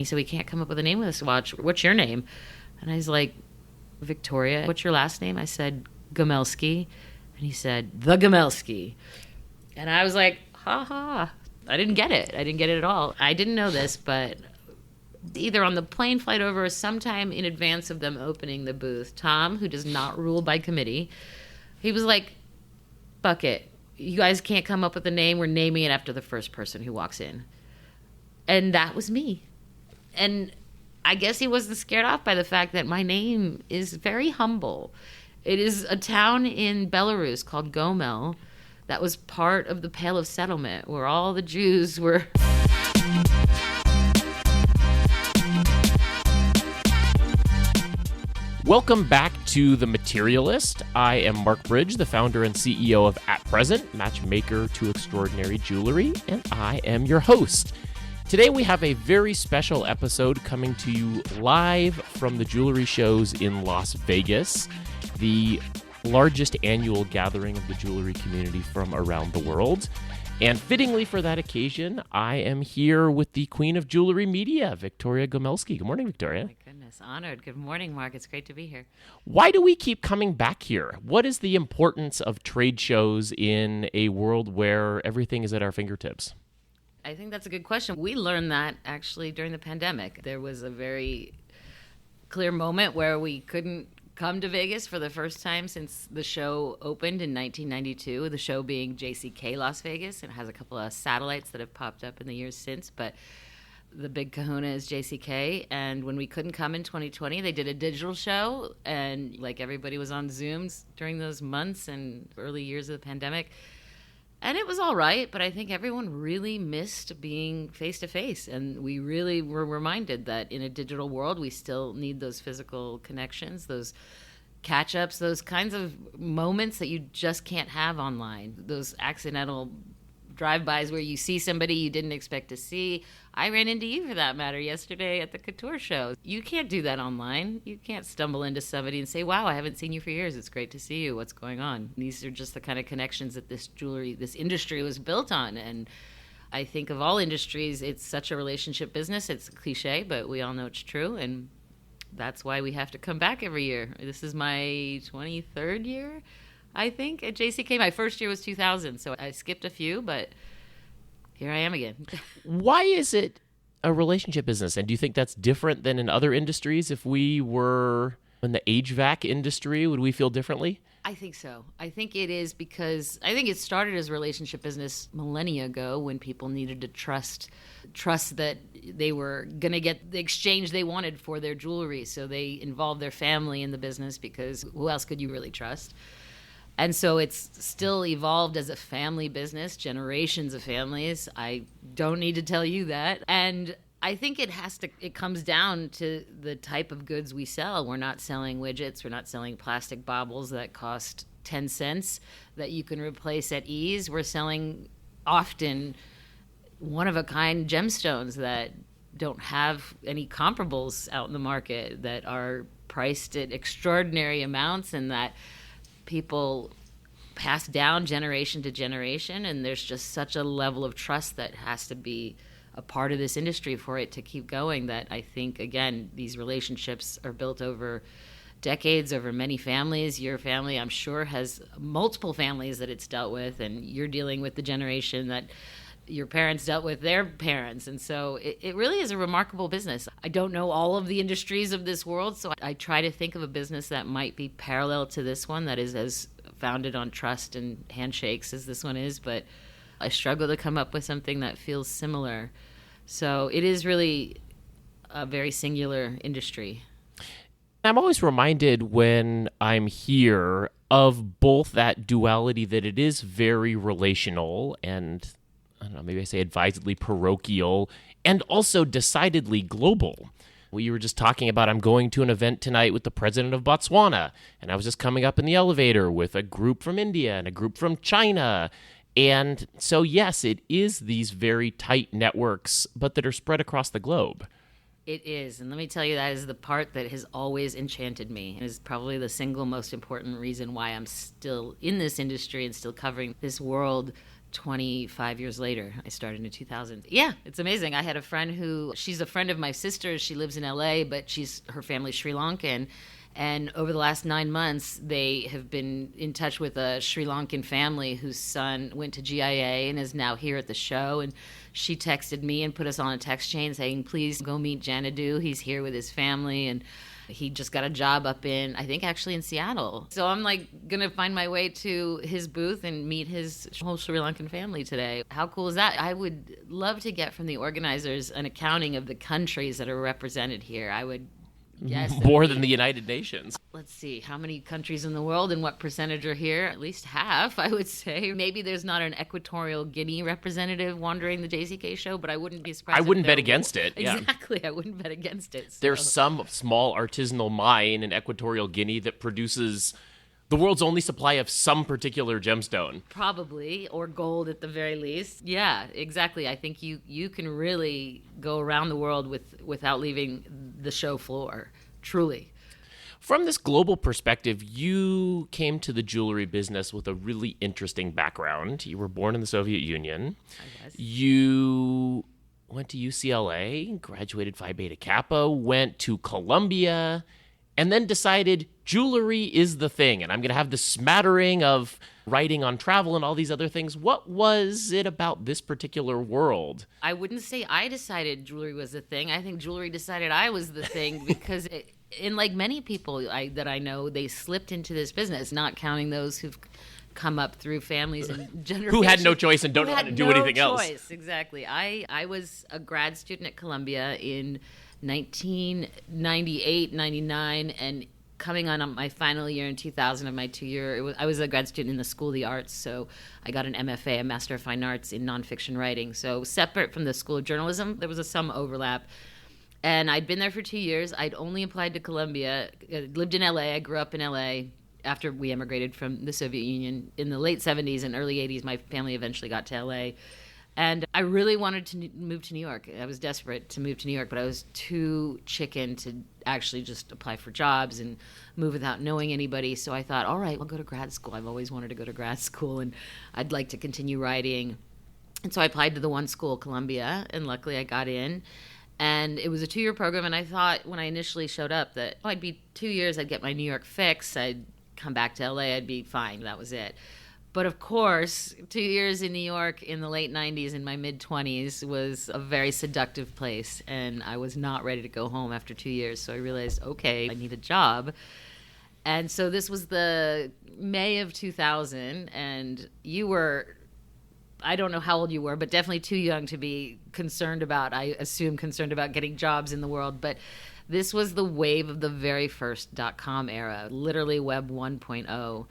He said, we can't come up with a name with this watch. What's your name? And I was like, Victoria. What's your last name? I said, Gomelsky. And he said, the Gomelsky. And I was like, ha ha. I didn't get it. I didn't get it at all. I didn't know this, but either on the plane flight over or sometime in advance of them opening the booth, Tom, who does not rule by committee, he was like, fuck it. You guys can't come up with a name. We're naming it after the first person who walks in. And that was me. And I guess he wasn't scared off by the fact that my name is very humble. It is a town in Belarus called Gomel that was part of the Pale of Settlement, where all the Jews were... Welcome back to The Materialist. I am Marc Bridge, the founder and CEO of At Present, matchmaker to extraordinary jewelry, and I am your host. Today we have a very special episode coming to you live from the jewelry shows in Las Vegas, the largest annual gathering of the jewelry community from around the world. And fittingly for that occasion, I am here with the queen of jewelry media, Victoria Gomelsky. Good morning, Victoria. Oh my goodness, honored. Good morning, Marc. It's great to be here. Why do we keep coming back here? What is the importance of trade shows in a world where everything is at our fingertips? I think that's a good question. We learned that actually during the pandemic. There was a very clear moment where we couldn't come to Vegas for the first time since the show opened in 1992, the show being JCK Las Vegas. It has a couple of satellites that have popped up in the years since, but the big kahuna is JCK. And when we couldn't come in 2020, they did a digital show, and like everybody was on Zooms during those months and early years of the pandemic. And it was all right, but I think everyone really missed being face-to-face. And we really were reminded that in a digital world, we still need those physical connections, those catch-ups, those kinds of moments that you just can't have online, those accidental drive-bys where you see somebody you didn't expect to see. I ran into you, for that matter, yesterday at the couture show. You can't do that online. You can't stumble into somebody and say, wow, I haven't seen you for years. It's great to see you. What's going on? These are just the kind of connections that this industry was built on. And I think of all industries, it's such a relationship business. It's a cliche, but we all know it's true. And that's why we have to come back every year. This is my 23rd year, I think, at JCK. My first year was 2000, so I skipped a few, but here I am again. Why is it a relationship business? And do you think that's different than in other industries? If we were in the HVAC industry, would we feel differently? I think so. I think it is because I think it started as a relationship business millennia ago when people needed to trust that they were going to get the exchange they wanted for their jewelry. So they involved their family in the business because who else could you really trust? And so it's still evolved as a family business, generations of families. I don't need to tell you that. And I think it comes down to the type of goods we sell. We're not selling widgets. We're not selling plastic baubles that cost 10 cents that you can replace at ease. We're selling often one-of-a-kind gemstones that don't have any comparables out in the market, that are priced at extraordinary amounts and that people pass down generation to generation, and there's just such a level of trust that has to be a part of this industry for it to keep going, that I think, again, these relationships are built over decades, over many families. Your family, I'm sure, has multiple families that it's dealt with, and you're dealing with the generation that your parents dealt with their parents. And so it really is a remarkable business. I don't know all of the industries of this world, so I try to think of a business that might be parallel to this one, that is as founded on trust and handshakes as this one is, but I struggle to come up with something that feels similar. So it is really a very singular industry. I'm always reminded when I'm here of both that duality, that it is very relational and, I don't know, maybe I say advisedly parochial, and also decidedly global. We were just talking about, I'm going to an event tonight with the president of Botswana, and I was just coming up in the elevator with a group from India and a group from China. And so, yes, it is these very tight networks, but that are spread across the globe. It is. And let me tell you, that is the part that has always enchanted me. It is probably the single most important reason why I'm still in this industry and still covering this world 25 years later. I started in 2000. Yeah, it's amazing. I had a friend she's a friend of my sister's. She lives in LA, but her family's Sri Lankan. And over the last 9 months, they have been in touch with a Sri Lankan family whose son went to GIA and is now here at the show. And she texted me and put us on a text chain saying, please go meet Janadu. He's here with his family. And he just got a job up in, I think actually in Seattle. So I'm like going to find my way to his booth and meet his whole Sri Lankan family today. How cool is that? I would love to get from the organizers an accounting of the countries that are represented here. I would guess more than the United Nations. Let's see, how many countries in the world and what percentage are here? At least half, I would say. Maybe there's not an Equatorial Guinea representative wandering the JCK show, but I wouldn't be surprised. I wouldn't bet against it. Yeah. Exactly, I wouldn't bet against it. So. There's some small artisanal mine in Equatorial Guinea that produces the world's only supply of some particular gemstone. Probably, or gold at the very least. Yeah, exactly. I think you can really go around the world without leaving the show floor, truly. From this global perspective, you came to the jewelry business with a really interesting background. You were born in the Soviet Union. I guess. You went to UCLA, graduated Phi Beta Kappa, went to Columbia, and then decided jewelry is the thing, and I'm going to have this smattering of writing on travel and all these other things. What was it about this particular world? I wouldn't say I decided jewelry was the thing. I think jewelry decided I was the thing because, in like many people that I know, they slipped into this business, not counting those who've come up through families and generations. Who had no choice and don't know how to do anything else. Exactly. I was a grad student at Columbia in 1998, 99, and coming on my final year in 2000 of my 2-year, I was a grad student in the School of the Arts, so I got an MFA, a Master of Fine Arts in nonfiction writing. So separate from the School of Journalism, there was some overlap. And I'd been there for 2 years. I'd only applied to Columbia, lived in LA. I grew up in LA after we emigrated from the Soviet Union in the late 70s and early 80s. My family eventually got to LA. And I really wanted to move to New York. I was desperate to move to New York, but I was too chicken to actually just apply for jobs and move without knowing anybody. So I thought, all right, I'll go to grad school. I've always wanted to go to grad school, and I'd like to continue writing. And so I applied to the one school, Columbia, and luckily I got in. And it was a 2-year program, and I thought when I initially showed up that I'd be 2 years, I'd get my New York fix, I'd come back to LA, I'd be fine. That was it. But of course, 2 years in New York in the late 90s and my mid-20s was a very seductive place, and I was not ready to go home after 2 years. So I realized, okay, I need a job. And so this was the May of 2000, and you were, I don't know how old you were, but definitely too young to be concerned about getting jobs in the world. But this was the wave of the very first .com era, literally Web 1.0.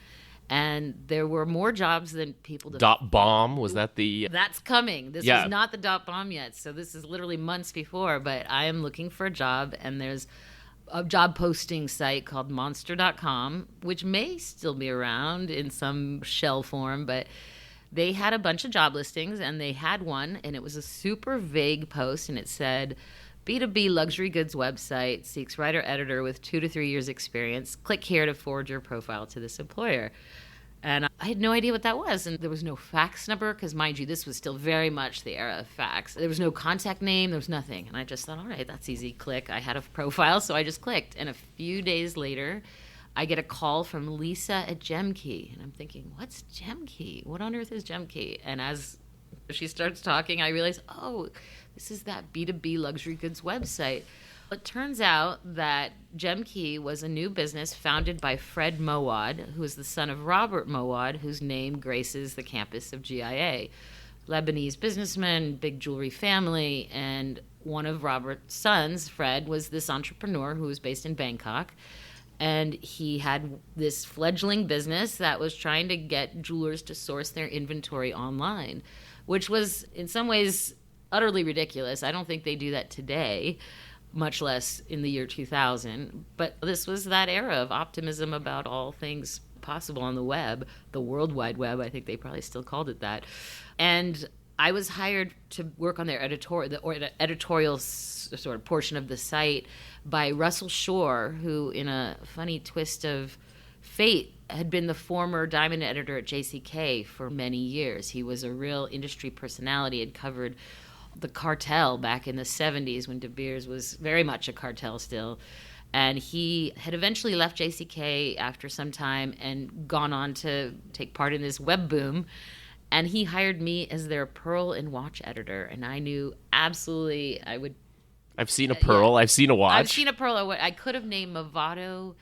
And there were more jobs than people... .bomb, was that the... That's coming. This is not the .bomb yet, so this is literally months before, but I am looking for a job, and there's a job posting site called monster.com, which may still be around in some shell form, but they had a bunch of job listings, and they had one, and it was a super vague post, and it said... B2B luxury goods website seeks writer-editor with 2 to 3 years experience. Click here to forward your profile to this employer. And I had no idea what that was. And there was no fax number because, mind you, this was still very much the era of fax. There was no contact name. There was nothing. And I just thought, all right, that's easy. Click. I had a profile, so I just clicked. And a few days later, I get a call from Lisa at GemKey. And I'm thinking, what's GemKey? What on earth is GemKey? And as she starts talking, I realize, oh, this is that B2B luxury goods website. It turns out that GemKey was a new business founded by Fred Mowad, who is the son of Robert Mowad, whose name graces the campus of GIA. Lebanese businessman, big jewelry family, and one of Robert's sons, Fred, was this entrepreneur who was based in Bangkok. And he had this fledgling business that was trying to get jewelers to source their inventory online, which was in some ways utterly ridiculous. I don't think they do that today, much less in the year 2000. But this was that era of optimism about all things possible on the web, the World Wide Web. I think they probably still called it that. And I was hired to work on their editorial sort of portion of the site by Russell Shore, who, in a funny twist of fate, had been the former diamond editor at JCK for many years. He was a real industry personality, had covered the cartel back in the 70s when De Beers was very much a cartel still. And he had eventually left JCK after some time and gone on to take part in this web boom. And he hired me as their pearl and watch editor. And I knew absolutely I would... I've seen a pearl. I've seen a watch. I've seen a pearl. I could have named Movado,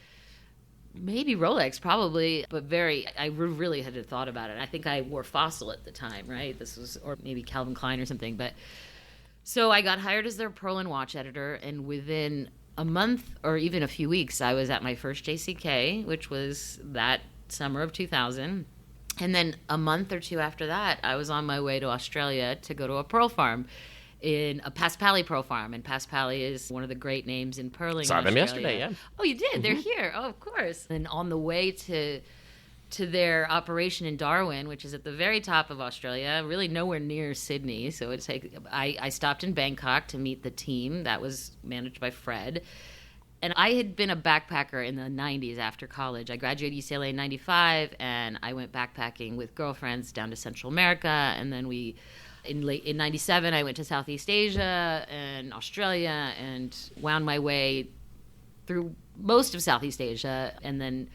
maybe Rolex, probably, but I really had thought about it. I think I wore Fossil at the time, right? This was, or maybe Calvin Klein or something. But so I got hired as their pearl and watch editor, and within a month or even a few weeks, I was at my first JCK, which was that summer of 2000. And then a month or two after that, I was on my way to Australia to go to a pearl farm, in a Paspali pearl farm. And Paspali is one of the great names in pearling. Saw them yesterday, yeah. Oh, you did? Mm-hmm. They're here. Oh, of course. And on the way to their operation in Darwin, which is at the very top of Australia, really nowhere near Sydney. So I stopped in Bangkok to meet the team that was managed by Fred. And I had been a backpacker in the 90s after college. I graduated UCLA in 95, and I went backpacking with girlfriends down to Central America. And then in 97, I went to Southeast Asia and Australia and wound my way through most of Southeast Asia, and then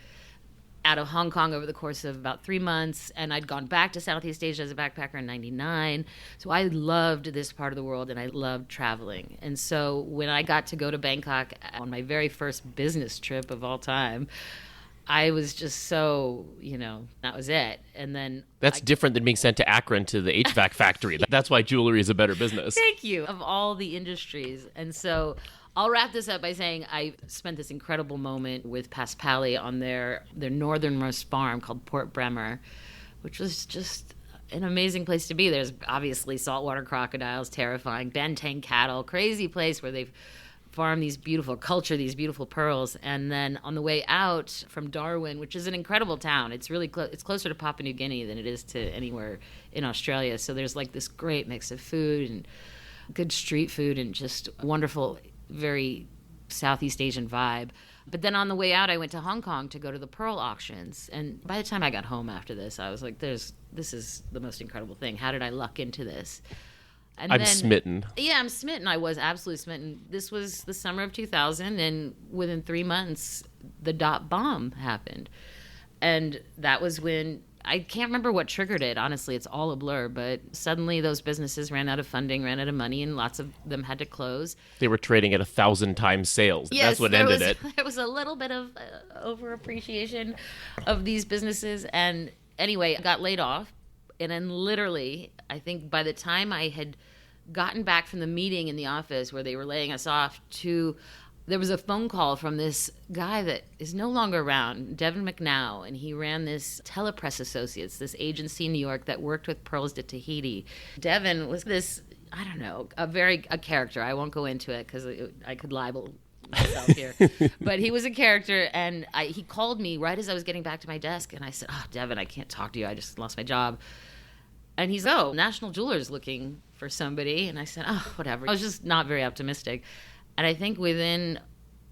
out of Hong Kong over the course of about 3 months. And I'd gone back to Southeast Asia as a backpacker in 99. So I loved this part of the world, and I loved traveling. And so when I got to go to Bangkok on my very first business trip of all time, I was just so, that was it. And then that's different than being sent to Akron to the HVAC factory. That's why jewelry is a better business. Thank you. Of all the industries. And so I'll wrap this up by saying I spent this incredible moment with Paspali on their northernmost farm called Port Bremer, which was just an amazing place to be. There's obviously saltwater crocodiles, terrifying, benteng cattle, crazy place where they've farmed these beautiful pearls. And then on the way out from Darwin, which is an incredible town, it's really it's closer to Papua New Guinea than it is to anywhere in Australia. So there's like this great mix of food and good street food and just wonderful, very Southeast Asian vibe. But then on the way out, I went to Hong Kong to go to the pearl auctions. And by the time I got home after this, I was like, this is the most incredible thing. How did I luck into this? And I'm smitten. Yeah, I'm smitten. I was absolutely smitten. This was the summer of 2000, and within 3 months, the dot bomb happened. And that was when, I can't remember what triggered it, honestly. It's all a blur, but suddenly those businesses ran out of funding, ran out of money, and lots of them had to close. They were trading at 1,000 times sales. Yes, that's what ended it. There was a little bit of overappreciation of these businesses. And anyway, I got laid off. And then literally, I think by the time I had gotten back from the meeting in the office where they were laying us off there was a phone call from this guy that is no longer around, Devin McNow, and he ran this Telepress Associates, this agency in New York that worked with pearls to Tahiti. Devin was this, I don't know, a character. I won't go into it because I could libel myself here. But he was a character, and he called me right as I was getting back to my desk, and I said, Devin, I can't talk to you. I just lost my job. And he's, National Jeweler's looking for somebody. And I said, whatever. I was just not very optimistic. And I think within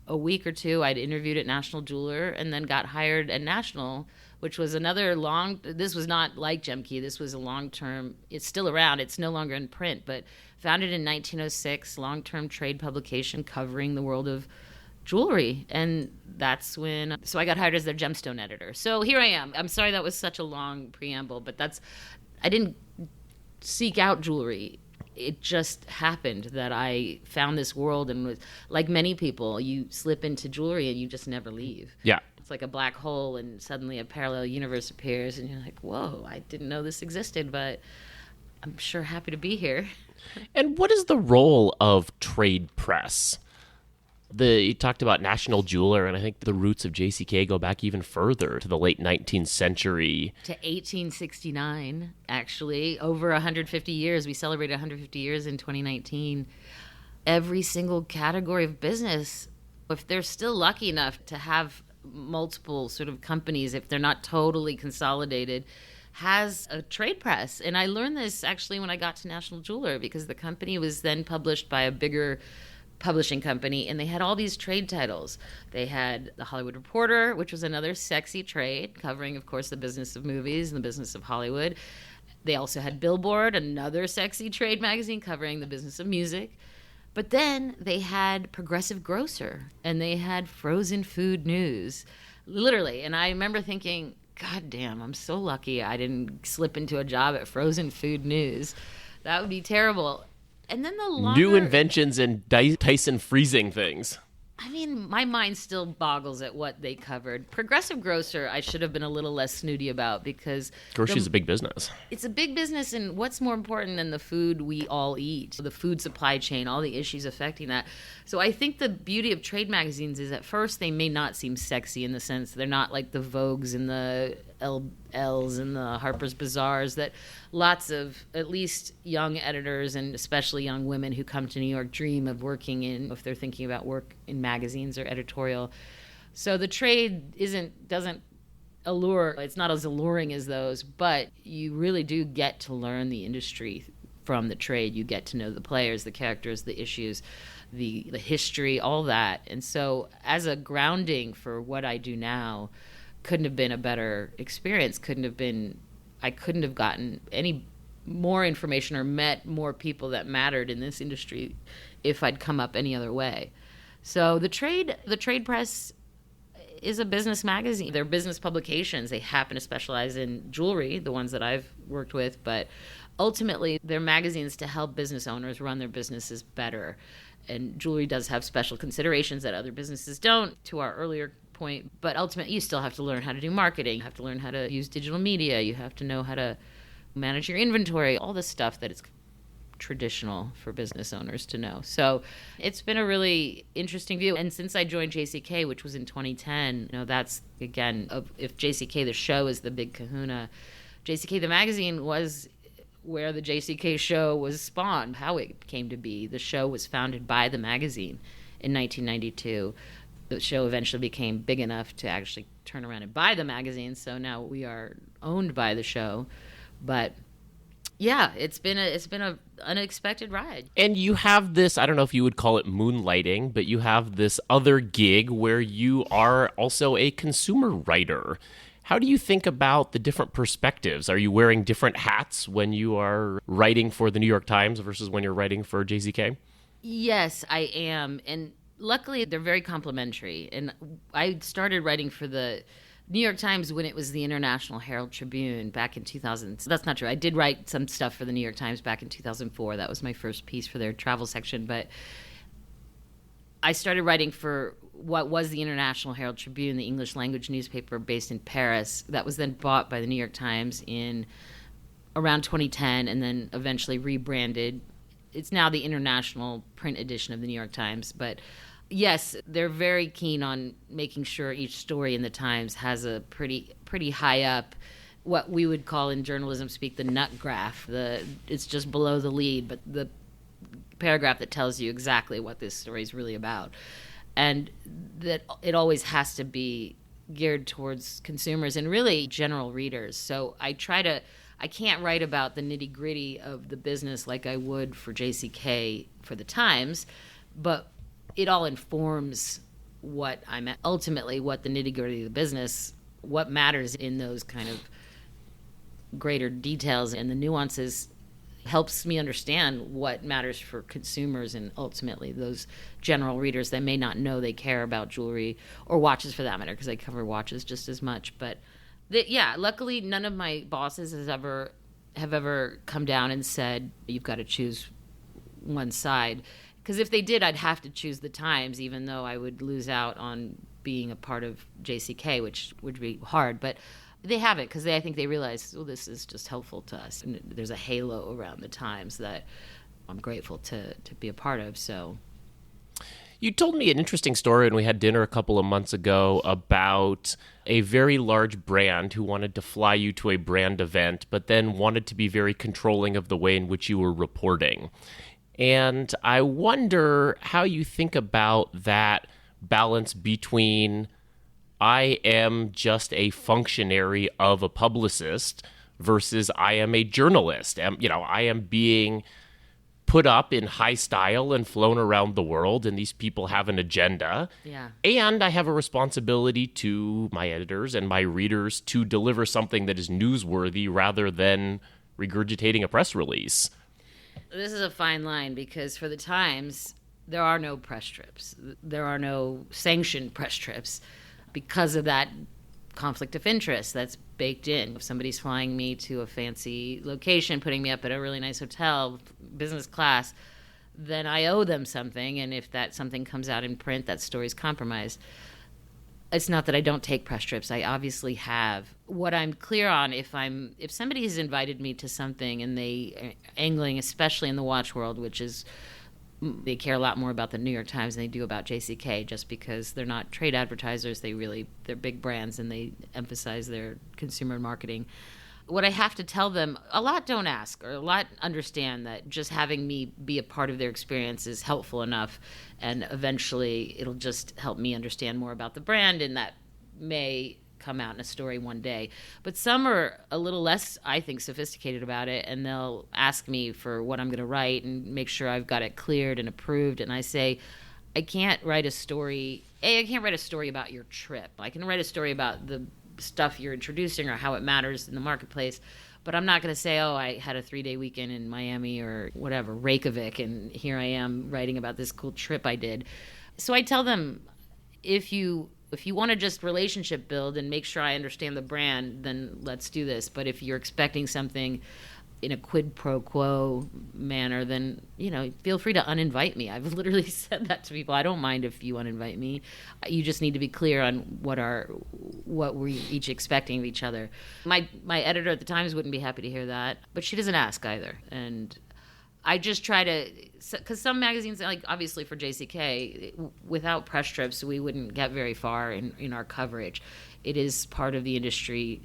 a week or two, I'd interviewed at National Jeweler and then got hired at National, which was another this was not like Gemke. This was a long-term, it's still around. It's no longer in print, but founded in 1906, long-term trade publication covering the world of jewelry. And that's so I got hired as their gemstone editor. So here I am. I'm sorry that was such a long preamble, but I didn't seek out jewelry. It just happened that I found this world, and was like many people, you slip into jewelry and you just never leave. Yeah. It's like a black hole, and suddenly a parallel universe appears, and you're like, whoa, I didn't know this existed, but I'm sure happy to be here. And what is the role of trade press? You talked about National Jeweler, and I think the roots of JCK go back even further to the late 19th century. To 1869, actually. Over 150 years. We celebrated 150 years in 2019. Every single category of business, if they're still lucky enough to have multiple sort of companies, if they're not totally consolidated, has a trade press. And I learned this actually when I got to National Jeweler, because the company was then published by a bigger publishing company, and they had all these trade titles. They had The Hollywood Reporter, which was another sexy trade covering, of course, the business of movies and the business of Hollywood. They also had Billboard, another sexy trade magazine covering the business of music. But then they had Progressive Grocer, and they had Frozen Food News, literally. And I remember thinking, God damn, I'm so lucky I didn't slip into a job at Frozen Food News. That would be terrible. And then the longer... New inventions and Tyson freezing things. I mean, my mind still boggles at what they covered. Progressive Grocer, I should have been a little less snooty about, because... Grocery's a big business. It's a big business, and what's more important than the food we all eat? The food supply chain, all the issues affecting that. So I think the beauty of trade magazines is, at first they may not seem sexy, in the sense they're not like the Vogues and the L's and the Harper's Bazaars that lots of, at least young editors and especially young women who come to New York, dream of working in, if they're thinking about work in magazines or editorial. So the trade doesn't allure. It's not as alluring as those, but you really do get to learn the industry from the trade. You get to know the players, the characters, the issues, the history, all that. And so as a grounding for what I do now, couldn't have been a better experience. I couldn't have gotten any more information or met more people that mattered in this industry if I'd come up any other way. So the trade press is a business magazine. They're business publications. They happen to specialize in jewelry, the ones that I've worked with, but ultimately they're magazines to help business owners run their businesses better. And jewelry does have special considerations that other businesses don't, to our earlier point, but ultimately you still have to learn how to do marketing. You have to learn how to use digital media. You have to know how to manage your inventory, all this stuff that is traditional for business owners to know. So it's been a really interesting view. And since I joined JCK, which was in 2010, that's, again, if JCK the show is the big kahuna, JCK the magazine was where the JCK show was spawned, how it came to be. The show was founded by the magazine in 1992. The show eventually became big enough to actually turn around and buy the magazine, so now we are owned by the show. But yeah, it's been a unexpected ride. And you have this, I don't know if you would call it moonlighting, but you have this other gig where you are also a consumer writer. How do you think about the different perspectives? Are you wearing different hats when you are writing for the New York Times versus when you're writing for JCK? Yes, I am. And luckily, they're very complementary. And I started writing for the New York Times when it was the International Herald Tribune back in 2000. So that's not true. I did write some stuff for the New York Times back in 2004. That was my first piece for their travel section. But I started writing for what was the International Herald Tribune, the English language newspaper based in Paris. That was then bought by the New York Times in around 2010 and then eventually rebranded. It's now the international print edition of the New York Times. But yes, they're very keen on making sure each story in the Times has a pretty high up, what we would call in journalism speak, the nut graph. It's just below the lead, but the paragraph that tells you exactly what this story is really about. And that it always has to be geared towards consumers and really general readers. So I can't write about the nitty-gritty of the business like I would for JCK for the Times, but it all informs what I'm at. Ultimately, what the nitty-gritty of the business, what matters in those kind of greater details and the nuances helps me understand what matters for consumers and ultimately those general readers that may not know they care about jewelry or watches for that matter, because I cover watches just as much. But luckily none of my bosses have ever come down and said, you've got to choose one side. Because if they did, I'd have to choose the Times, even though I would lose out on being a part of JCK, which would be hard. But they haven't, because I think they realize, this is just helpful to us. And there's a halo around the Times that I'm grateful to be a part of. So, you told me an interesting story when we had dinner a couple of months ago about a very large brand who wanted to fly you to a brand event, but then wanted to be very controlling of the way in which you were reporting. And I wonder how you think about that balance between I am just a functionary of a publicist versus I am a journalist. I am being put up in high style and flown around the world, and these people have an agenda. Yeah. And I have a responsibility to my editors and my readers to deliver something that is newsworthy rather than regurgitating a press release. This is a fine line because for the Times, there are no press trips. There are no sanctioned press trips because of that conflict of interest that's baked in. If somebody's flying me to a fancy location, putting me up at a really nice hotel, business class, then I owe them something. And if that something comes out in print, that story's compromised. It's not that I don't take press trips. I obviously have. What I'm clear on, if somebody has invited me to something and they angling, especially in the watch world, which is they care a lot more about the New York Times than they do about JCK, just because they're not trade advertisers. They're big brands and they emphasize their consumer marketing. What I have to tell them, a lot don't ask, or a lot understand that just having me be a part of their experience is helpful enough, and eventually it'll just help me understand more about the brand, and that may come out in a story one day. But some are a little less, I think, sophisticated about it, and they'll ask me for what I'm going to write and make sure I've got it cleared and approved, and I say, I can't write a story about your trip. I can write a story about the stuff you're introducing or how it matters in the marketplace, but I'm not going to say, oh, I had a 3-day weekend in Miami or whatever, Reykjavik, and here I am writing about this cool trip I did. So I tell them, if you want to just relationship build and make sure I understand the brand, then let's do this. But if you're expecting something in a quid pro quo manner, then, feel free to uninvite me. I've literally said that to people. I don't mind if you uninvite me. You just need to be clear on what we're each expecting of each other. My editor at the Times wouldn't be happy to hear that, but she doesn't ask either. And I just try to, because some magazines, like obviously for JCK, without press trips, we wouldn't get very far in our coverage. It is part of the industry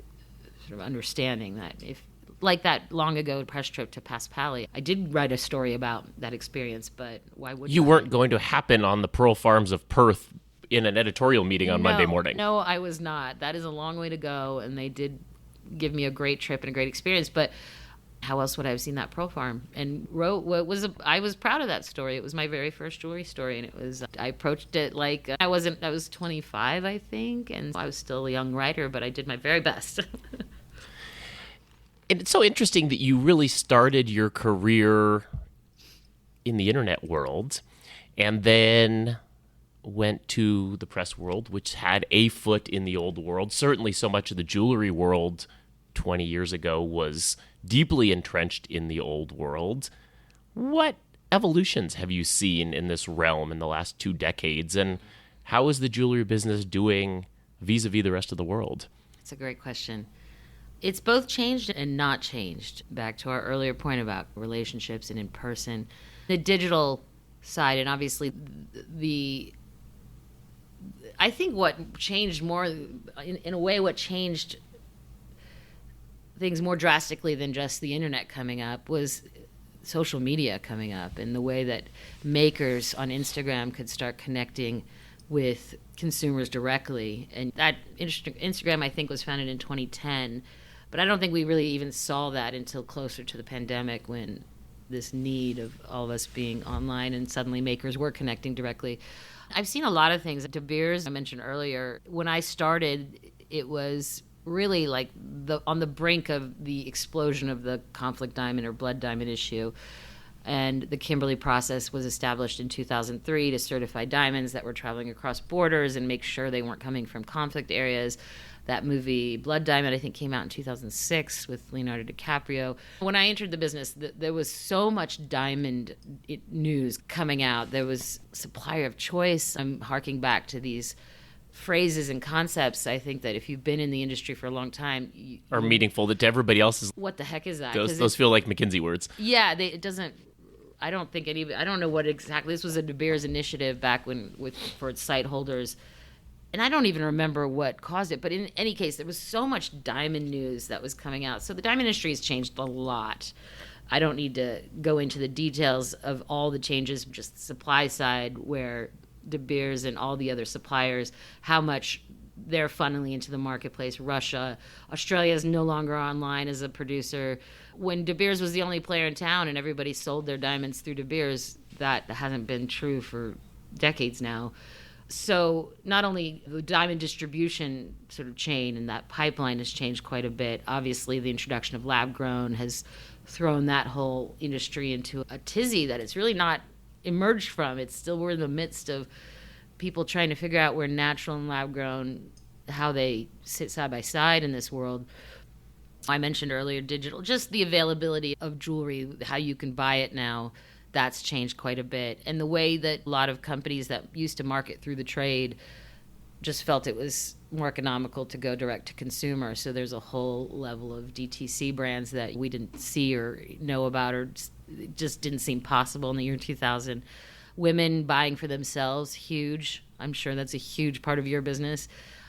sort of understanding that if, like that long ago press trip to Paspali, I did write a story about that experience, but why would you weren't going to happen on the Pearl Farms of Perth in an editorial meeting on Monday morning? No, I was not. That is a long way to go, and they did give me a great trip and a great experience, but how else would I have seen that Pearl Farm? And I was proud of that story. It was my very first jewelry story, and I approached it like I was 25, I think, and I was still a young writer, but I did my very best. And it's so interesting that you really started your career in the internet world and then went to the press world, which had a foot in the old world. Certainly so much of the jewelry world 20 years ago was deeply entrenched in the old world. What evolutions have you seen in this realm in the last 2 decades, and how is the jewelry business doing vis-a-vis the rest of the world? It's a great question. It's both changed and not changed. Back to our earlier point about relationships and in person. The digital side, and obviously I think what changed more, in a way, what changed things more drastically than just the internet coming up was social media coming up, and the way that makers on Instagram could start connecting with consumers directly. And that Instagram, I think, was founded in 2010. But I don't think we really even saw that until closer to the pandemic, when this need of all of us being online and suddenly makers were connecting directly. I've seen a lot of things. De Beers, I mentioned earlier, when I started, it was really like on the brink of the explosion of the conflict diamond or blood diamond issue. And the Kimberley process was established in 2003 to certify diamonds that were traveling across borders and make sure they weren't coming from conflict areas. That movie, Blood Diamond, I think came out in 2006 with Leonardo DiCaprio. When I entered the business, there was so much diamond news coming out. There was supplier of choice. I'm harking back to these phrases and concepts. I think that if you've been in the industry for a long time, are meaningful that to everybody else. What the heck is that? Those feel like McKinsey words. Yeah, it doesn't. I don't think I don't know what exactly. This was a De Beers initiative back for its site holders. And I don't even remember what caused it, but in any case, there was so much diamond news that was coming out. So the diamond industry has changed a lot. I don't need to go into the details of all the changes, just the supply side, where De Beers and all the other suppliers, how much they're funneling into the marketplace. Russia, Australia is no longer online as a producer. When De Beers was the only player in town and everybody sold their diamonds through De Beers, that hasn't been true for decades now. So not only the diamond distribution sort of chain and that pipeline has changed quite a bit. Obviously, the introduction of lab grown has thrown that whole industry into a tizzy that it's really not emerged from. It's still, we're in the midst of people trying to figure out where natural and lab grown, how they sit side by side in this world. I mentioned earlier digital, just the availability of jewelry, how you can buy it now. That's changed quite a bit. And the way that a lot of companies that used to market through the trade just felt it was more economical to go direct to consumer. So there's a whole level of DTC brands that we didn't see or know about, or just didn't seem possible in the year 2000. Women buying for themselves, huge. I'm sure that's a huge part of your business.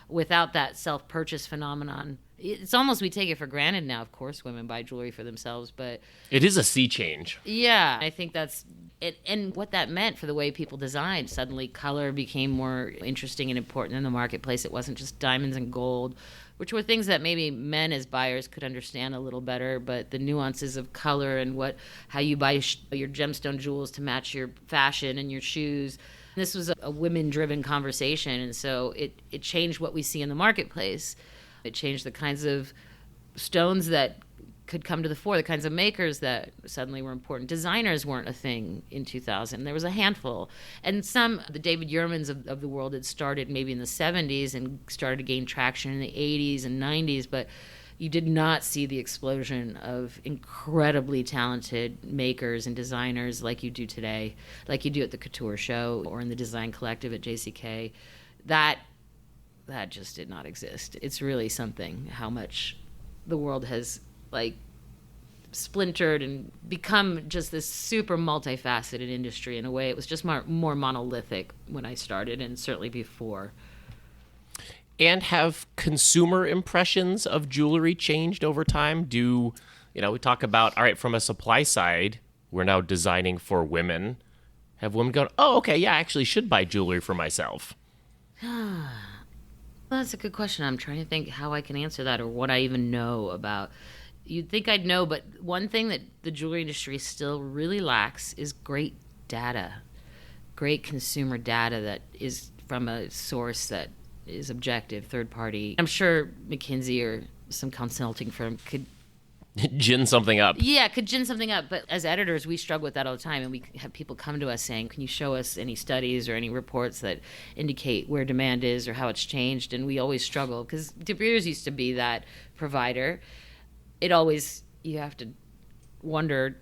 Without that self-purchase phenomenon, it's almost, we take it for granted now. Of course, women buy jewelry for themselves, but it is a sea change. Yeah, I think that's it. And what that meant for the way people designed, suddenly color became more interesting and important in the marketplace. It wasn't just diamonds and gold, which were things that maybe men as buyers could understand a little better, but the nuances of color and how you buy your gemstone jewels to match your fashion and your shoes. This was a women-driven conversation, and so it changed what we see in the marketplace. It changed the kinds of stones that could come to the fore, the kinds of makers that suddenly were important. Designers weren't a thing in 2000. There was a handful. And the David Yurmans of the world had started maybe in the 70s and started to gain traction in the 80s and 90s, but you did not see the explosion of incredibly talented makers and designers like you do today, like you do at the Couture Show or in the Design Collective at JCK. That just did not exist. It's really something how much the world has splintered and become just this super multifaceted industry in a way. It was just more monolithic when I started, and certainly before. And have consumer impressions of jewelry changed over time? We talk about, all right, from a supply side, we're now designing for women. Have women gone, oh, okay, yeah, I actually should buy jewelry for myself? Well, that's a good question. I'm trying to think how I can answer that or what I even know about. You'd think I'd know, but one thing that the jewelry industry still really lacks is great data, great consumer data that is from a source that is objective, third party. I'm sure McKinsey or some consulting firm could gin something up. Yeah, could gin something up. But as editors, we struggle with that all the time. And we have people come to us saying, can you show us any studies or any reports that indicate where demand is or how it's changed? And we always struggle because De Beers used to be that provider. You have to wonder.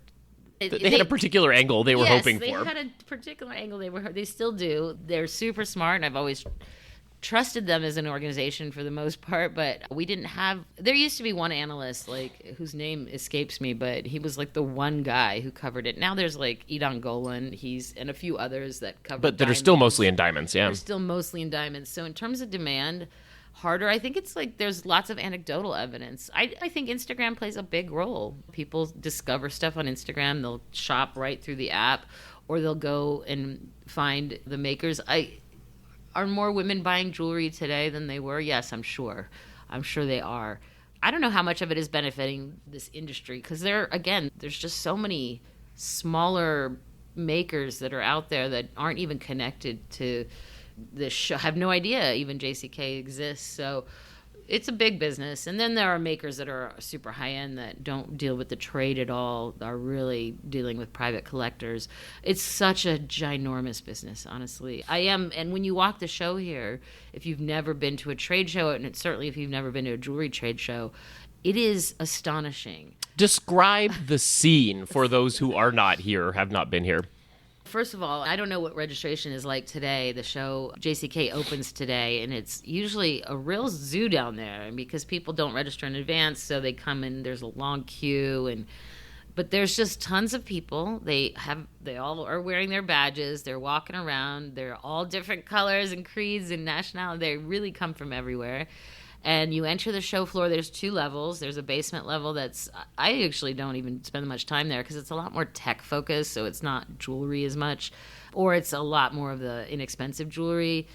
They had a particular angle they were hoping for. Yes, they had a particular angle they still do. They're super smart, and I've always trusted them as an organization for the most part, but we didn't have, there used to be one analyst whose name escapes me, but he was the one guy who covered it. Now there's Edon Golan, and a few others that cover but that are still mostly in diamonds. Yeah, they're still mostly in diamonds. So in terms of demand, harder. I think it's there's lots of anecdotal evidence. I think Instagram plays a big role. People discover stuff on Instagram, they'll shop right through the app, or they'll go and find the makers. Are more women buying jewelry today than they were? Yes, I'm sure. I'm sure they are. I don't know how much of it is benefiting this industry because there's just so many smaller makers that are out there that aren't even connected to this show, have no idea even JCK exists. So it's a big business. And then there are makers that are super high-end that don't deal with the trade at all, are really dealing with private collectors. It's such a ginormous business, honestly. And when you walk the show here, if you've never been to a trade show, and certainly if you've never been to a jewelry trade show, it is astonishing. Describe the scene for those who are not here or have not been here. First of all, I don't know what registration is like today. The show JCK opens today, and it's usually a real zoo down there. And because people don't register in advance, so they come in. There's a long queue, but there's just tons of people. They all are wearing their badges. They're walking around. They're all different colors and creeds and nationality. They really come from everywhere. And you enter the show floor. There's 2 levels. There's a basement level I actually don't even spend much time there because it's a lot more tech focused, so it's not jewelry as much, or it's a lot more of the inexpensive jewelry.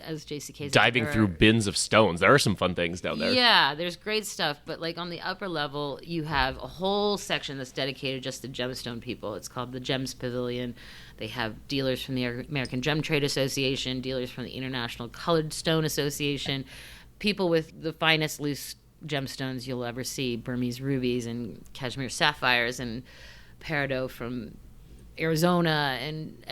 as JCK's diving through bins of stones. There are some fun things down there. Yeah, there's great stuff. But like on the upper level, you have a whole section that's dedicated just to gemstone people. It's called the Gems Pavilion. They have dealers from the American Gem Trade Association, dealers from the International Colored Stone Association, people with the finest loose gemstones you'll ever see, Burmese rubies and cashmere sapphires and peridot from Arizona, and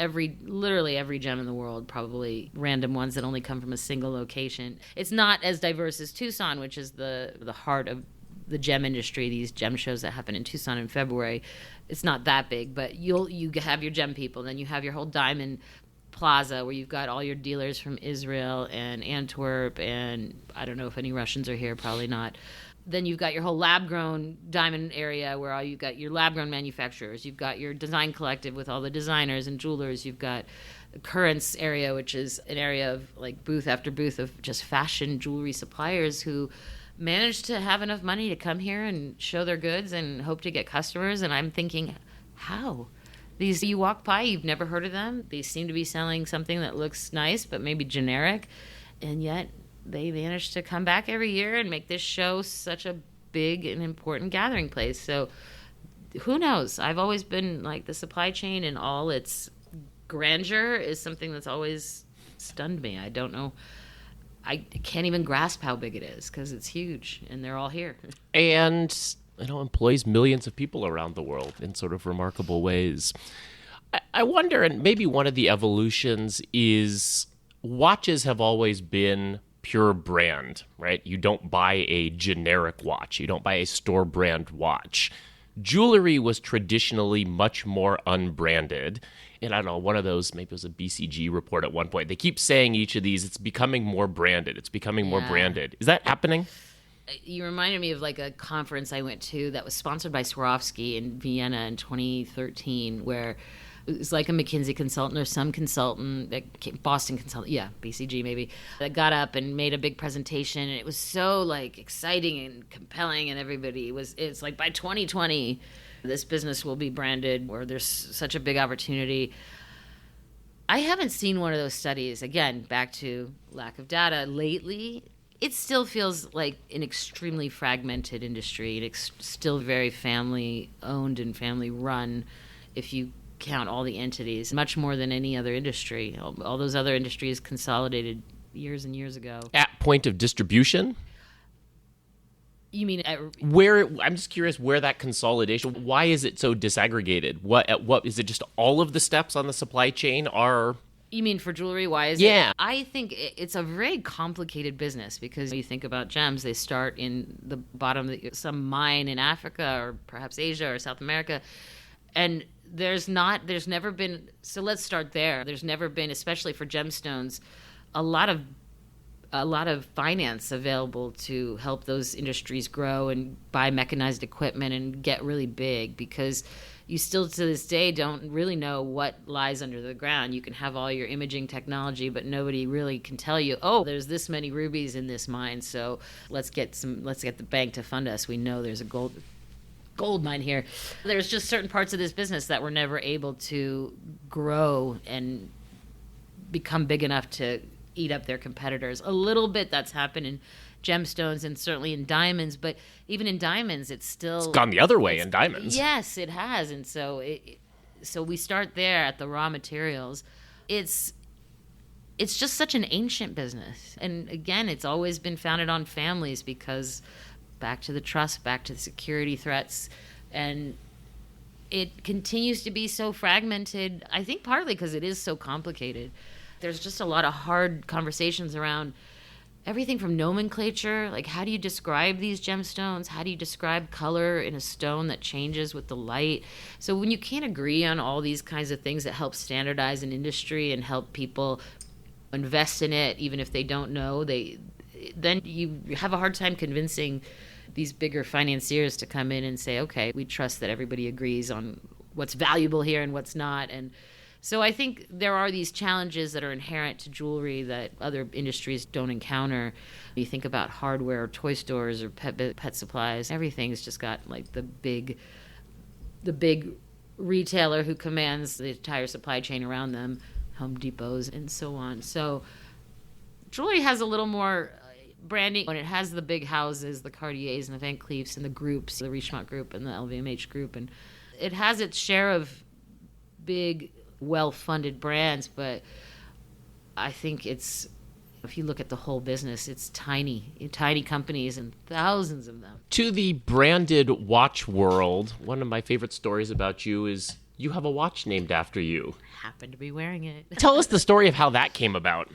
literally every gem in the world, probably random ones that only come from a single location. It's not as diverse as Tucson, which is the heart of the gem industry, these gem shows that happen in Tucson in February. It's not that big, but you have your gem people. Then you have your whole diamond plaza where you've got all your dealers from Israel and Antwerp, and I don't know if any Russians are here, probably not. Then you've got your whole lab-grown diamond area where you've got your lab-grown manufacturers. You've got your design collective with all the designers and jewelers. You've got the Currents area, which is an area of like booth after booth of just fashion jewelry suppliers who managed to have enough money to come here and show their goods and hope to get customers. And I'm thinking, how? These, you walk by, you've never heard of them. They seem to be selling something that looks nice but maybe generic, and yet they managed to come back every year and make this show such a big and important gathering place. So who knows? I've always been like, the supply chain and all its grandeur is something that's always stunned me. I don't know. I can't even grasp how big it is because it's huge and they're all here. And, employs millions of people around the world in sort of remarkable ways. I wonder, and maybe one of the evolutions is watches have always been pure brand, right? You don't buy a generic watch. You don't buy a store brand watch. Jewelry was traditionally much more unbranded. And I don't know, one of those, maybe it was a BCG report at one point. They keep saying each of these, it's becoming more branded. It's becoming more branded. Is that happening? You reminded me of like a conference I went to that was sponsored by Swarovski in Vienna in 2013, where it was like a McKinsey consultant or some consultant, Boston consultant, BCG maybe, that got up and made a big presentation. And it was so like exciting and compelling, and it's like by 2020, this business will be branded, or there's such a big opportunity. I haven't seen one of those studies. Again, back to lack of data lately. It still feels like an extremely fragmented industry. It's still very family-owned and family-run, if you count all the entities, much more than any other industry. All those other industries consolidated years and years ago. At point of distribution? You mean where? I'm just curious where that consolidation. Why is it so disaggregated? What is it? Just all of the steps on the supply chain are. You mean for jewelry? Why is it? I think it's a very complicated business because you think about gems, they start in the bottom of some mine in Africa or perhaps Asia or South America, and there's never been. So let's start there. There's never been, especially for gemstones, a lot of finance available to help those industries grow and buy mechanized equipment and get really big, because you still to this day don't really know what lies under the ground. You can have all your imaging technology, but nobody really can tell you, oh, there's this many rubies in this mine, so let's get the bank to fund us. We know there's a gold mine here. There's just certain parts of this business that were never able to grow and become big enough to eat up their competitors. A little bit that's happened in gemstones and certainly in diamonds, but even in diamonds, it's gone the other way in diamonds. Yes, it has. And so we start there at the raw materials. It's just such an ancient business. And again, it's always been founded on families because back to the trust, back to the security threats, and it continues to be so fragmented, I think partly because it is so complicated. There's just a lot of hard conversations around everything from nomenclature, like how do you describe these gemstones? How do you describe color in a stone that changes with the light? So when you can't agree on all these kinds of things that help standardize an industry and help people invest in it, even if they don't know, then you have a hard time convincing these bigger financiers to come in and say, okay, we trust that everybody agrees on what's valuable here and what's not. And so I think there are these challenges that are inherent to jewelry that other industries don't encounter. You think about hardware, or toy stores, or pet supplies. Everything's just got like the big retailer who commands the entire supply chain around them, Home Depots and so on. So jewelry has a little more branding, and it has the big houses, the Cartiers and the Van Cleefs and the groups, the Richemont group and the LVMH group, and it has its share of big, well-funded brands, but I think it's, if you look at the whole business, it's tiny companies and thousands of them. To the branded watch world, one of my favorite stories about you is you have a watch named after you. Happen to be wearing it. Tell us the story of how that came about.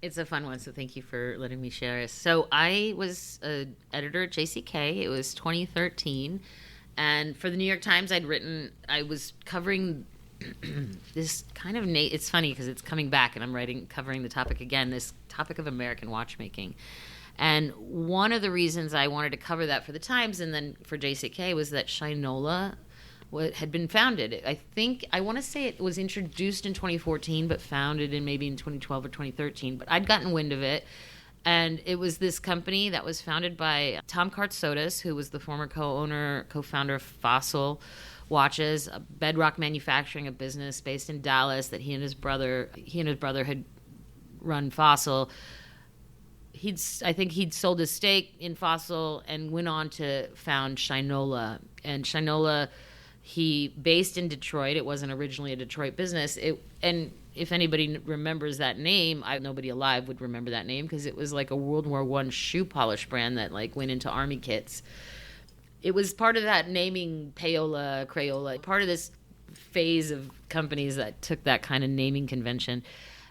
It's a fun one, so thank you for letting me share it. So I was an editor at JCK. It was 2013. And for the New York Times, I was covering this kind of, it's funny because it's coming back and I'm covering the topic again, this topic of American watchmaking. And one of the reasons I wanted to cover that for the Times and then for JCK was that Shinola had been founded. I want to say it was introduced in 2014, but founded in maybe in 2012 or 2013. But I'd gotten wind of it. And it was this company that was founded by Tom Kartsotis, who was the former co-founder of Fossil Watches, a Bedrock Manufacturing, a business based in Dallas that he and his brother had run Fossil. I think he'd sold his stake in Fossil and went on to found Shinola. And Shinola, he based in Detroit. It wasn't originally a Detroit business. And if anybody remembers that name, nobody alive would remember that name because it was like a World War I shoe polish brand that like went into army kits. It was part of that naming Payola, Crayola, part of this phase of companies that took that kind of naming convention.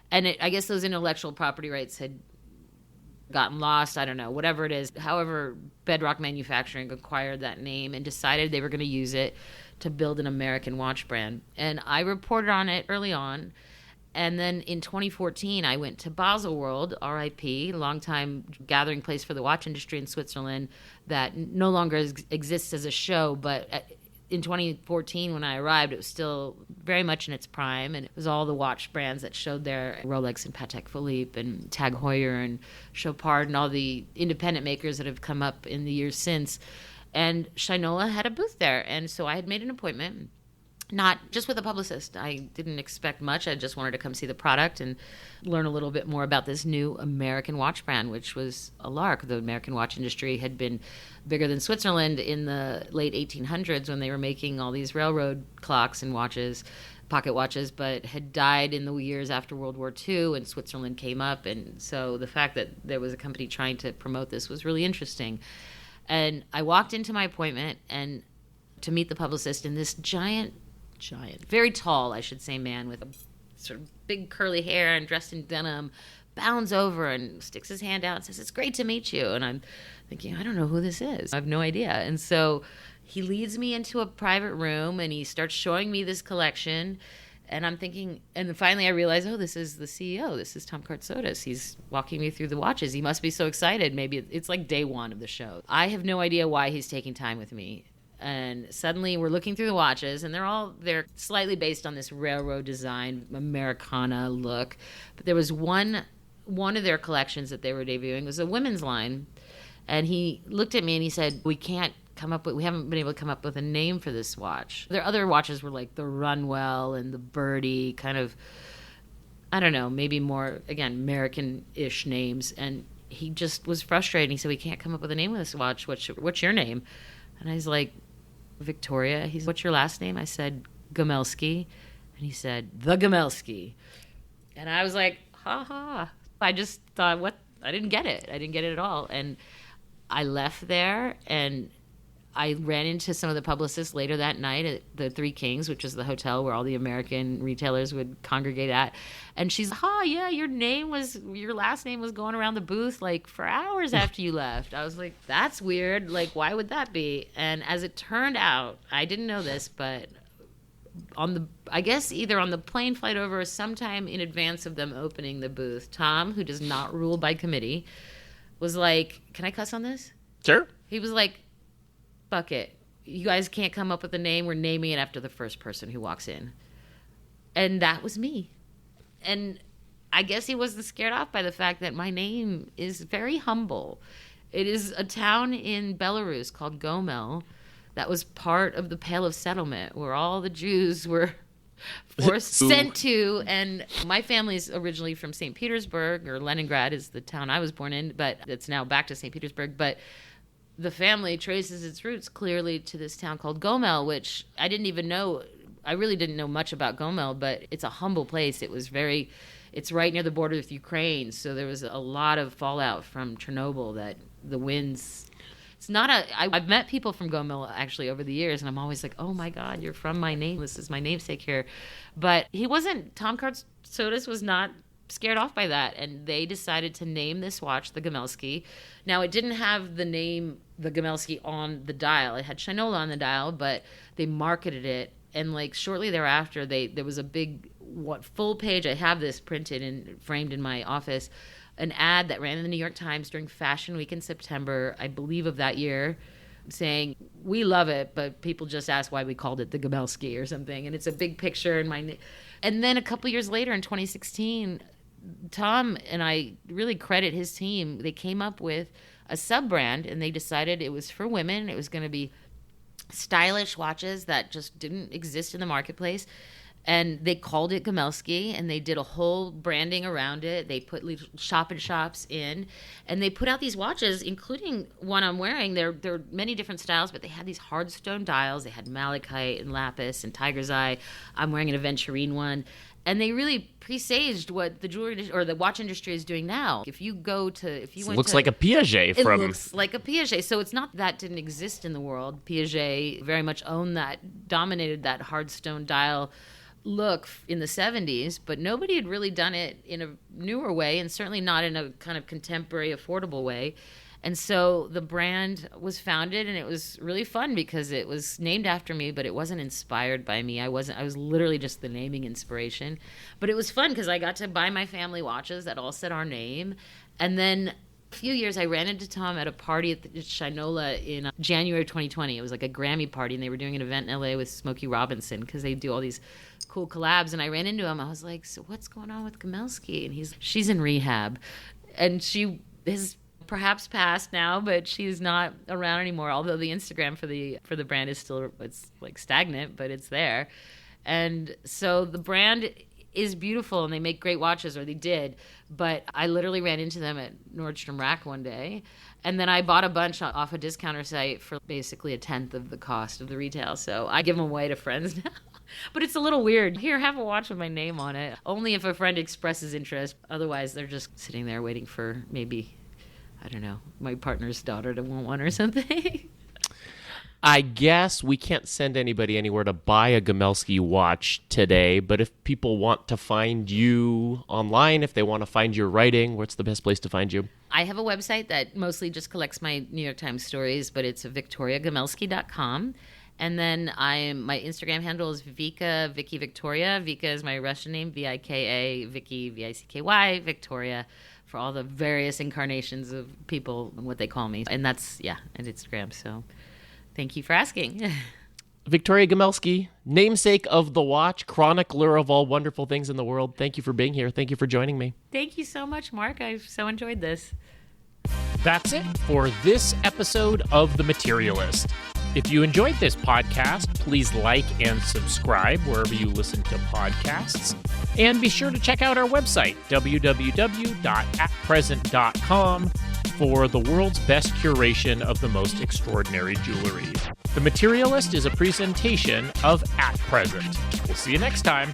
And I guess those intellectual property rights had gotten lost, I don't know, whatever it is. However, Bedrock Manufacturing acquired that name and decided they were going to use it to build an American watch brand. And I reported on it early on. And then in 2014, I went to Baselworld, RIP, longtime gathering place for the watch industry in Switzerland that no longer exists as a show. But in 2014, when I arrived, it was still very much in its prime. And it was all the watch brands that showed there, Rolex and Patek Philippe and Tag Heuer and Chopard and all the independent makers that have come up in the years since. And Shinola had a booth there. And so I had made an appointment. Not just with a publicist. I didn't expect much. I just wanted to come see the product and learn a little bit more about this new American watch brand, which was a lark. The American watch industry had been bigger than Switzerland in the late 1800s when they were making all these railroad clocks and watches, pocket watches, but had died in the years after World War II and Switzerland came up. And so the fact that there was a company trying to promote this was really interesting. And I walked into my appointment and to meet the publicist, and this giant, very tall, I should say, man with a sort of big curly hair and dressed in denim, bounds over and sticks his hand out and says, "It's great to meet you." And I'm thinking, I don't know who this is. I have no idea. And so he leads me into a private room and he starts showing me this collection. And I'm thinking, and finally I realize, oh, this is the CEO. This is Tom Kartsotis. He's walking me through the watches. He must be so excited. Maybe it's like day one of the show. I have no idea why he's taking time with me. And suddenly we're looking through the watches, and they're slightly based on this railroad design, Americana look. But there was one of their collections that they were debuting was a women's line. And he looked at me and he said, we haven't been able to come up with a name for this watch. Their other watches were like the Runwell and the Birdie, kind of, I don't know, maybe more, again, American-ish names. And he just was frustrated. He said, we can't come up with a name for this watch. What's your name? And I was like, Victoria. He said, what's your last name? I said, Gomelsky. And he said, the Gomelsky. And I was like, ha ha. I just thought, what? I didn't get it. I didn't get it at all. And I left there and I ran into some of the publicists later that night at the Three Kings, which is the hotel where all the American retailers would congregate at. And she's, yeah, your last name was going around the booth like for hours after you left. I was like, that's weird. Like, why would that be? And as it turned out, I didn't know this, but I guess either on the plane flight over or sometime in advance of them opening the booth, Tom, who does not rule by committee, was like, can I cuss on this? Sure. He was like, fuck it. You guys can't come up with a name. We're naming it after the first person who walks in. And that was me. And I guess he wasn't scared off by the fact that my name is very humble. It is a town in Belarus called Gomel that was part of the Pale of Settlement where all the Jews were sent to. And my family's originally from St. Petersburg, or Leningrad is the town I was born in, but it's now back to St. Petersburg. But the family traces its roots clearly to this town called Gomel, which I didn't even know. I really didn't know much about Gomel, but it's a humble place. It's right near the border with Ukraine, so there was a lot of fallout from Chernobyl that the winds. I've met people from Gomel actually over the years, and I'm always like, oh my God, you're from my name. This is my namesake here. But Tom Kartsotis was not scared off by that, and they decided to name this watch the Gomelsky. Now, it didn't have the name the Gomelsky on the dial. It had Shinola on the dial, but they marketed it. And like shortly thereafter, there was a big full page. I have this printed and framed in my office, an ad that ran in the New York Times during Fashion Week in September, I believe, of that year, saying, we love it, but people just ask why we called it the Gomelsky or something. And it's a big picture. And then a couple years later in 2016, Tom and I really credit his team. They came up with a sub-brand, and they decided it was for women. It was going to be stylish watches that just didn't exist in the marketplace. And they called it Gomelsky, and they did a whole branding around it. They put shop-in-shops in, and they put out these watches, including one I'm wearing. There are many different styles, but they had these hard stone dials. They had malachite and lapis and tiger's eye. I'm wearing an aventurine one. And they really presaged what the jewelry or the watch industry is doing now. It looks like a Piaget It looks like a Piaget. So it's not that didn't exist in the world. Piaget very much dominated that hard stone dial look in the 70s, but nobody had really done it in a newer way, and certainly not in a kind of contemporary, affordable way. And so the brand was founded, and it was really fun because it was named after me, but it wasn't inspired by me. I was literally just the naming inspiration. But it was fun because I got to buy my family watches that all said our name. And then a few years I ran into Tom at a party at Shinola in January 2020. It was like a Grammy party, and they were doing an event in LA with Smokey Robinson because they do all these cool collabs. And I ran into him. I was like, so what's going on with Gomelsky? And she's in rehab. And she is perhaps passed now, but she's not around anymore, although the Instagram for the brand is still, it's like stagnant, but it's there. And so the brand is beautiful, and they make great watches, or they did, but I literally ran into them at Nordstrom Rack one day, and then I bought a bunch off a discounter site for basically a tenth of the cost of the retail, so I give them away to friends now. But it's a little weird. Here, have a watch with my name on it. Only if a friend expresses interest. Otherwise, they're just sitting there waiting for maybe, I don't know, my partner's daughter to want one or something. I guess we can't send anybody anywhere to buy a Gomelsky watch today, but if people want to find you online, if they want to find your writing, what's the best place to find you? I have a website that mostly just collects my New York Times stories, but it's victoriagomelsky.com. And then my Instagram handle is Vika, Vicky Victoria. Vika is my Russian name, Vika, Vicky, Vicky, Victoria, for all the various incarnations of people and what they call me. And that's, and Instagram. So thank you for asking. Victoria Gomelsky, namesake of the watch, chronicler of all wonderful things in the world. Thank you for being here. Thank you for joining me. Thank you so much, Marc. I've so enjoyed this. That's it for this episode of The Materialist. If you enjoyed this podcast, please like and subscribe wherever you listen to podcasts. And be sure to check out our website, www.atpresent.com, for the world's best curation of the most extraordinary jewelry. The Materialist is a presentation of At Present. We'll see you next time.